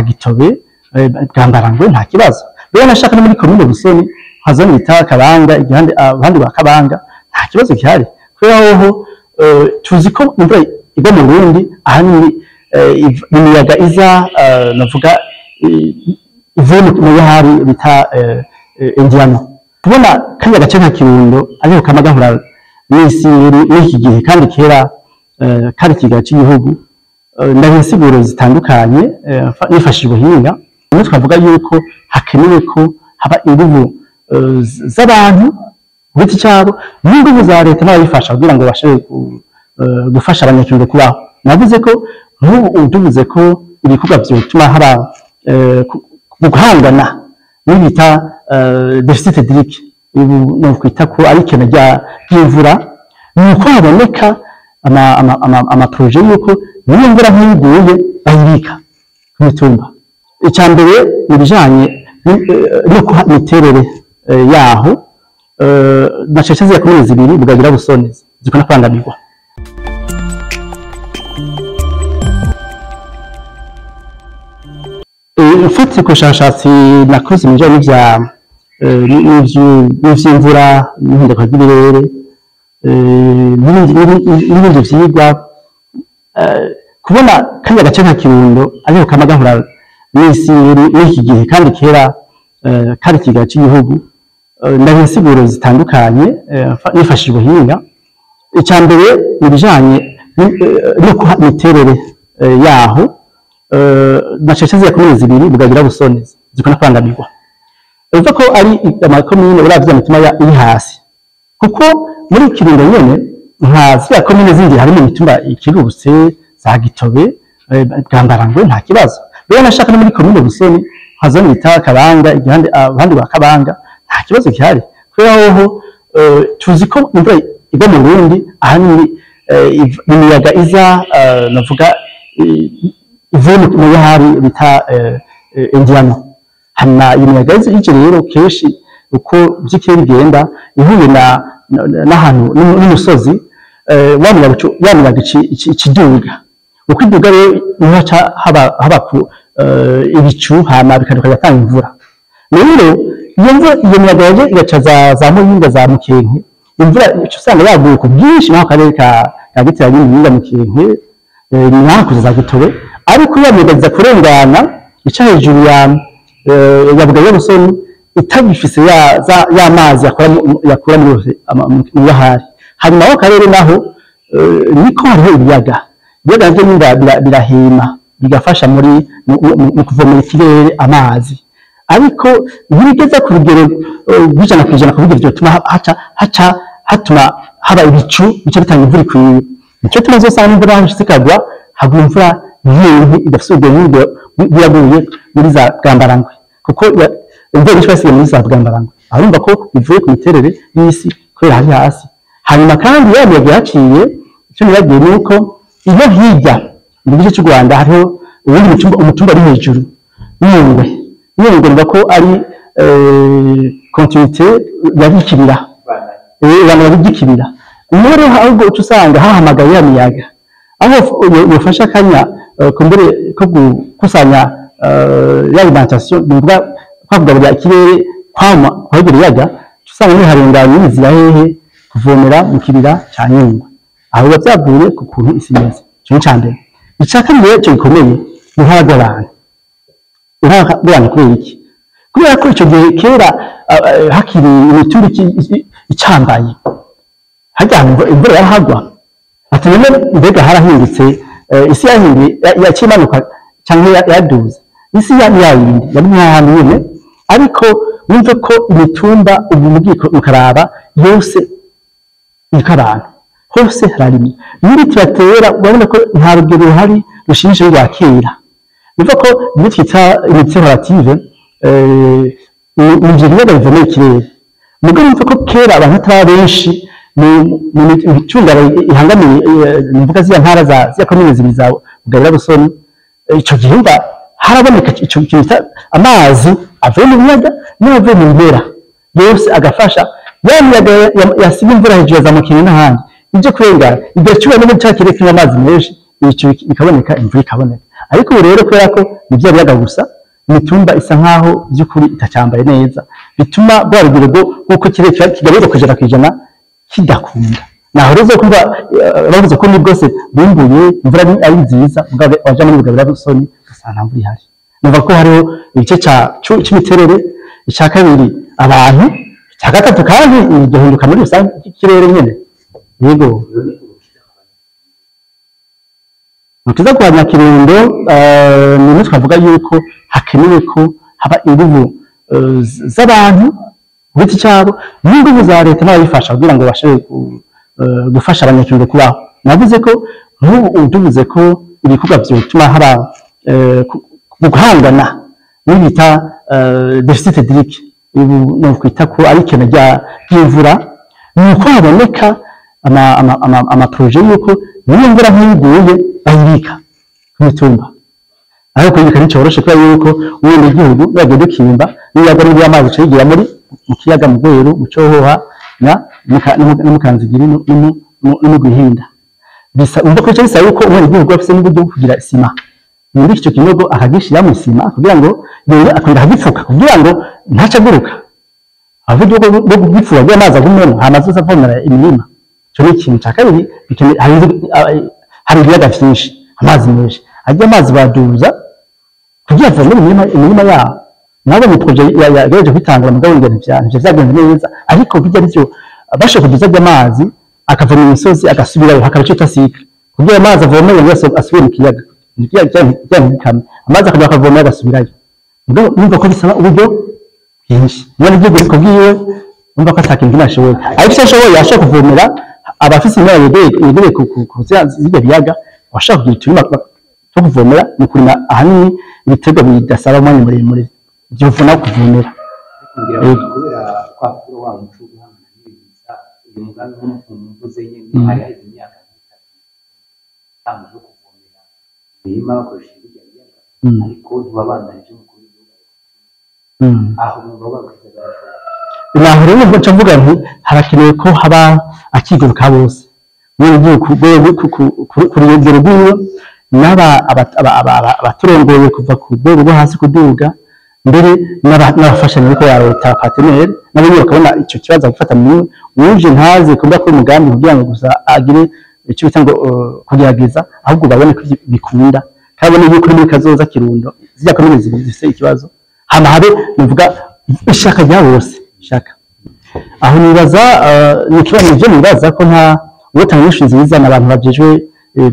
Gitobe Bwambarangwe nta kibazo rero nashaka no muri komine Busoni hazoni bita Kabanga igihande abandi ba Kabanga nta kibazo gihari kubera aho tuzi ko imvura igwa mu Burundi ahanini imiyaga iza navuga ivuye mu yahari bita Indiana tubona kanya gace nka Kirundo ariko kamagahura n'isi n'iki gihe kandi kera kari kigace cy'igihugu n'insiguro zitandukanye nifashishwa hinga umuntu twavuga yuko hakenewe ko haba inguvu z'abantu giti cyabo n'inguvu za leta n'abifasha kugira ngo bashe gufasha abanyakirundo kubaho navuze ko tuvuze ko ibikorwa byotuma haba guhangana n'ibita deficit hydrique no kwita ko ari kene ry'imvura nuko haboneka ama projet yuko niyo mvura nk'iguye bayibika ku mitumba icyambere ibijanye no ku miterere yaho nashasheze yakomeza ibiri bugagira Busoni zikona kwangamirwa ufite koshashatsi nakoze mu bijanye n'ivy'imvura n'ihindagurika ry'ibirere n'ibindi vyigwa kubona kanya gace nka Kirundo ariko kamagahura n'isi n'iki gihe kandi kera kari kigace cy'igihugu n'insiguro zitandukanye nifashishwa hinga icyambere ibijanye no ku miterere yaho nashasheze yakomeza ibiri bugagira Busoni zikona kwangamirwa uvuga ko ari amakomine uravye mutima iri hasi kuko muri Kirundo nyene nka zya komine zindi hari mu mitumba ikirubutse za Gitobe Bwambarangwe nta kibazo rero nashaka no muri komine Busoni hazoni bita Kabanga igihande abandi ba Kabanga nta kibazo gihari kubera aho tuzi ko imvura igwa mu Burundi ahanini imiyaga iza navuga ivuye mu yahari bita Indiana hana imiyaga ije rero keshi uko byikiri bigenda ihuye n'ahantu n'umusozi wamuraga ikiduga uko iduga rero nihaca haba ku ibicu hama bikaduka yatanga imvura rero iyo miyaga yaje igaca za Muyinga za Mukenke imvura usanga yaguye ku bwinshi naho karere ka Gitera y'Imyinga Mukenke nakuza za Gitobe ariko yamugeza kurengana ica hejuru ya Bugaye Busoni itabifise ya mazi yakura mu bahari hanyuma aho karere naho niko hariho ibiyaga nje birahima bigafasha muri kuvomera ikirere amazi ariko ntibigeza ku rugero bijana kwijana ku bigero bituma hatuma haba ibicu bice bitanga imvura ikwiye nicyo tumaze sana imvura hashikagwa hagwa imvura nyinshi idafite ubwenge biraguye muri za Bwambarangwe kuko imvura ishwasiye muri za Bwambarangwe arumva ko bivuye ku miterere y'isi kubera hari hasi hanyuma kandi yagiye haciye icyo niragiye nuko iyo hirya mu gice cy'u Rwanda hariho ubundi umutumba ari hejuru n'ingwe mba ko ari continuité yabikibira abantu babigikibira umure ahubwo ucusanga hahamagaye ya miyaga aho yofasha kanya kumbere ko gukusanya ya alimentation bivuga kwavuga ikirere kwama kwagera yaga usanga ni harenganye inzira hehe kuvomera mu kibira cya Nyungwe aho byavuye ku kuntu isi neza cyo cyambere icaka niyo cyo gikomeye muhaga abantu kubera iki kubera ko icyo gihe kera hakiri imitumba icambaye hajyana imvura yarahagwa atumene mbega harahindutse isi yahinduye yakimanuka cyangwa yaduze isi yayindi yari nk'ahantu nyine ariko wumve ko imitumba ubumugiko ukaraba yose ik'abantu hose hararimi n'ibiti batera urabona ko nta rugero ruhari rushimishije rwa kera bivuga ko ibyo twita imiti relative ivyo biyaga bivomera ikirere mugabo wumve ko kera abantu atari benshi mu micungara ihangamiye nivuga ziya ntara ziya komine zibiri za Bugarira Busoni ico gihe haraboneka ico kintu amazi avuye mu biyaga n'avuye mu mpera yose agafasha ya miyaga yasiga imvura hejuru za Mukenke n'ahandi ije kurengana ibyo cyuwe no cyakire amazi menshi ico bikaboneka imvura ikaboneka ariko rero kubera ko nivyo biyaga gusa imitumba isa nkaho by'ukuri itacambaye neza bituma rwa rugero rw'uko kigaruka kwijana kwijana kidakunda naho rero kumva bavuze ko ni bwose bumbuye imvura ari nziza mugabe waje muri bugabira busoni usanga mvura ihari numva ko hariho igice c'imiterere icya kabiri abantu icya gatatu kandi igihinduka muri rusange ikirere nyene yego mukiza kwa Kirundo ni twavuga yuko hakenewe ko haba inguvu z'abantu bw'iki cyabo n'inguvu za leta n'abifasha kugira ngo bashe gufasha abanyakirundo kubaho navuze ko tuvuze ko ibikorwa byotuma haba guhangana n'ibita deficit hydrique no kwita ko ari kene ry'imvura nuko haboneka ama projet yuko niyo mvura nk'iguye bayibika ku mitumba ariko kubika nticoroshe kubera yuko ubundi igihugu bagiye dukimba niyaga ari amazi cigira muri mu kiyaga mu Rweru mu Cohoha na n'umukanzigiri no guhinda bisa umva ko cyose yuko ubundi igihugu afise n'uburyo kugira isima muri icyo kinogo akagishira mu isima kugira ngo yeye akunda hagipfuka kugira ngo ntacaguruka avuga bwo gupfura bya amazi agumeno amazi azavomera imirima cyo ni ikintu cya kabiri hari ibiyaga byinshi amazi menshi ajya amazi baduza kugira ngo imirima yabo nabo mu projet yagejeje kwitangura mugabo ingene ivyo vyagenze neza ariko bijya byo bashe kuduza amazi akava mu misozi agasubirayo hakabice tasika kugira amazi avomera yose asubire mu kiyaga amazi akajya akavomera agasubirayo mugabo numva ko bisaba uburyo bwinshi none igihugu ariko bwiwe numva ko atakintu nashoboye ariko se ashoboye yashaka kuvomera abafise imyanya yegere ku z'ibyo biyaga washaka kugira iturima cyo kuvomera ni kurima ahanini ibitego bidasaba umwanya muremure byovuna kuvomera kubera kwa kuro wa muco guhangana n'ibiza uyu mugambi w'umuvuze nyine hari imyaka itanu yo kuvomera imirima bakoresheje ibyo biyaga ariko babandanije mu kubivuga aho mu baba naho rero ubwo cavuga nti harakenewe ko haba akigoruka bose n'ugiye kuri urugero rw'iyo n'aba abaturongoye kuva ku rwego rwo hasi kuduga mbere n'abafashanya ariko ya leta partenaire nabo bakabona icyo kibazo gufata mu uje ntaze kuvuga ko umugambi kugira ngo gusa agire icyo bita ngo kugerageza ahubwo babone ko bikunda kabone yuko muri kazoza Kirundo zijya kaminuza zifite ikibazo hama habe nuvuga ishaka rya bose shaka aho nibaza nikibazo byo nibaza ko nta ubutanga nyinshi nziza n'abantu bajejwe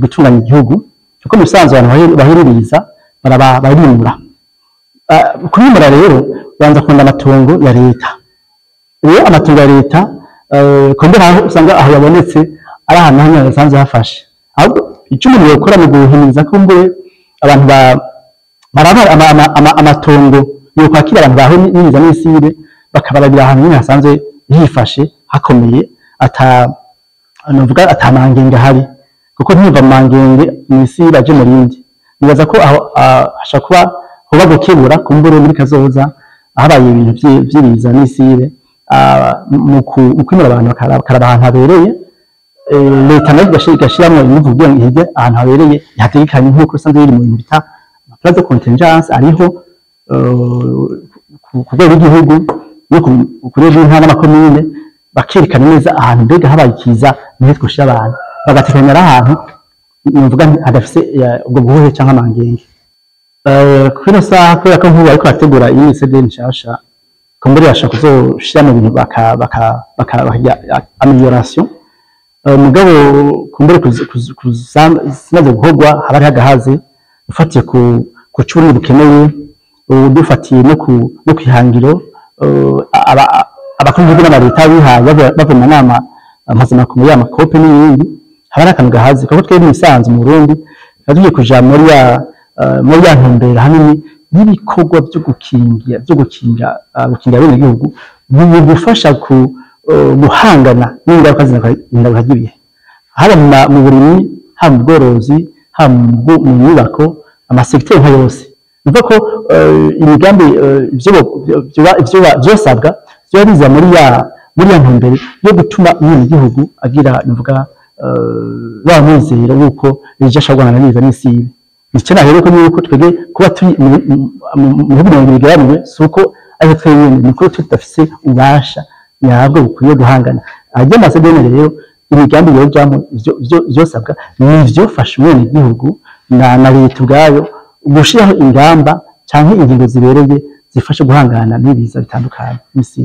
gutunganya igihugu kuko musanzwe abantu bahiririza barimura kurimura rero banza kunda amatungo ya leta iyo amatungo ya leta kumbera aho usanga aho yabonetse ari ahantu hamwe yasanze hafashe ahubwo icyo umuntu yakora mu guhimiriza ko mbere abantu baraba amatungo yo kwakira abantu baho niza n'isire bakabaragira ahantu nyine hasanzwe hifashe hakomeye novuga atamangenge hari kuko ntiva mangenge n'isi baje mu rindi nibaza ko aho hasha kuba hoba gukebura kumbure muri kazoza ahabaye ibintu by'iriza n'isire mu kwimura abantu bakaraba ahantu habereye leta nayo igashiramo ibivuga kugira ngo ihige ahantu habereye yategekanye nk'uko usanzwe biri mu bintu bita plan de contingence ariho ku rwego rw'igihugu no ku rwego rw'intara n'amakomine bakerekana neza ahantu mbega habaye ikiza niho twoshira abantu bagatekanira ahantu nuvuga hadafise ubwo buhuhe cyangwa amangenge kuri saha kubera ko nk'ubu ariko bategura iyi CD nshasha kumbere yashaka kuzoshira mu bintu baka amélioration mugabo kumbere kuzaze guhogwa habari hagahaze ufatiye ku curi bukeneye dufatiye no kwihangiro abakunzi b'amareta bihaye bavuma nama mpuzamakungu y'amakope n'ibindi habari akantu gahaze kuko twebwe imisanzu mu Burundi tugiye kuja muri ya ntumbero hanini y'ibikorwa byo gukingira bene igihugu bigufasha guhangana n'ingaruka z'ingaruka ry'ibihe haba mu burimyi haba mu bworozi haba mu nyubako amasekiteri nka yose bivuga ko imigambi byosabwa byo biza muri ya ntumbero yo gutuma igihugu agira nivuga wa mwizero wuko ejo ashobora guhangana n'ibiza n'isibe icyo naheruko ni uko twege kuba turi mu bihugu bigaramiwe suko ari twenyine niko tudafise ubasha nyabwo bukwiye guhangana ajya Masedoni rero imigambi yojamo byosabwa nivyo fasha umwe igihugu na leta ubwayo gushiraho ingamba canke ingingo zibereye zifasha guhangana n'ibiza bitandukanye n'isi.